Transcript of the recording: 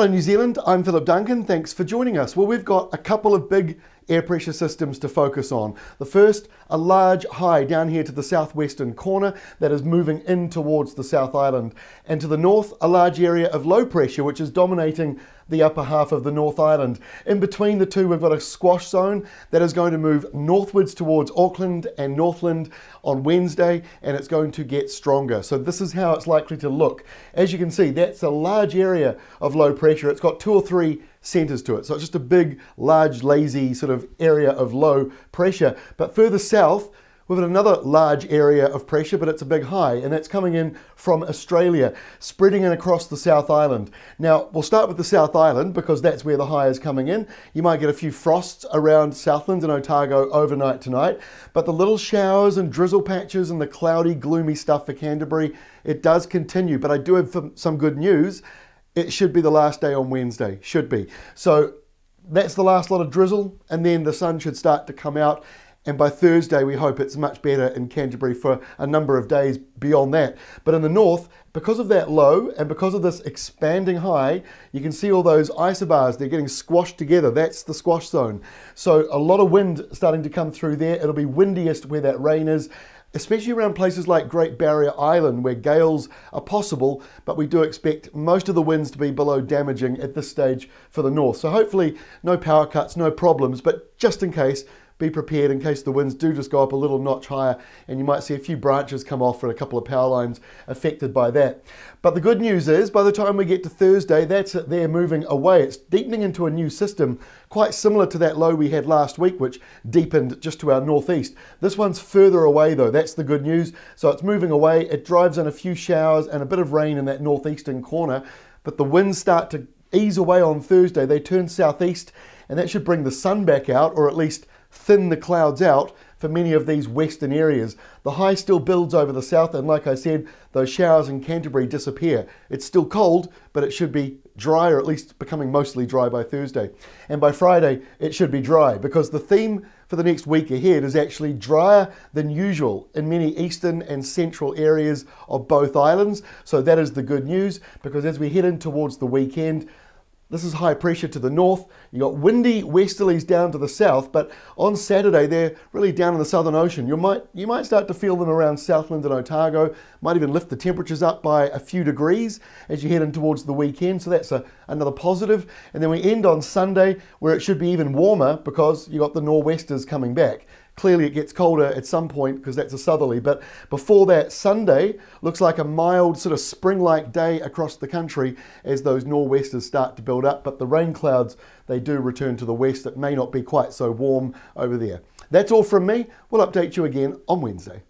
Hello New Zealand, I'm Philip Duncan, thanks for joining us. Well, we've got a couple of big air pressure systems to focus on. The first, a large high down here to the southwestern corner that is moving in towards the South Island. And to the north, a large area of low pressure which is dominating the upper half of the North Island. In between the two, we've got a squash zone that is going to move northwards towards Auckland and Northland on Wednesday, and it's going to get stronger. So this is how it's likely to look. As you can see, that's a large area of low pressure. It's got 2 or 3 centres to it. So it's just a big, large, lazy sort of area of low pressure. But further south, we've got another large area of pressure, but it's a big high, and that's coming in from Australia, spreading in across the South Island. Now, we'll start with the South Island because that's where the high is coming in. You might get a few frosts around Southland and Otago overnight tonight, but the little showers and drizzle patches and the cloudy, gloomy stuff for Canterbury, it does continue. But I do have some good news. It should be the last day on Wednesday, should be. So that's the last lot of drizzle, and then the sun should start to come out. And by Thursday, we hope it's much better in Canterbury for a number of days beyond that. But in the north, because of that low and because of this expanding high, you can see all those isobars, they're getting squashed together. That's the squash zone. So a lot of wind starting to come through there. It'll be windiest where that rain is, especially around places like Great Barrier Island where gales are possible, but we do expect most of the winds to be below damaging at this stage for the north. So hopefully no power cuts, no problems, but just in case, be prepared in case the winds do just go up a little notch higher, and you might see a few branches come off and a couple of power lines affected by that. But the good news is, by the time we get to Thursday, that's it there moving away. It's deepening into a new system, quite similar to that low we had last week, which deepened just to our northeast. This one's further away though, that's the good news. So it's moving away, it drives in a few showers and a bit of rain in that northeastern corner, but the winds start to ease away on Thursday. They turn southeast, and that should bring the sun back out, or at least thin the clouds out for many of these western areas. The high still builds over the south, and like I said, those showers in Canterbury disappear. It's still cold, but it should be dry, or at least becoming mostly dry by Thursday. And by Friday, it should be dry, because the theme for the next week ahead is actually drier than usual in many eastern and central areas of both islands. So that is the good news, because as we head in towards the weekend, this is high pressure to the north. You got windy westerlies down to the south, but on Saturday they're really down in the Southern Ocean. You might start to feel them around Southland and Otago. Might even lift the temperatures up by a few degrees as you head in towards the weekend. So that's another positive. And then we end on Sunday where it should be even warmer because you got the nor'westers coming back. Clearly it gets colder at some point because that's a southerly, but before that, Sunday looks like a mild sort of spring-like day across the country as those nor'westers start to build up, but the rain clouds, they do return to the west. It may not be quite so warm over there. That's all from me. We'll update you again on Wednesday.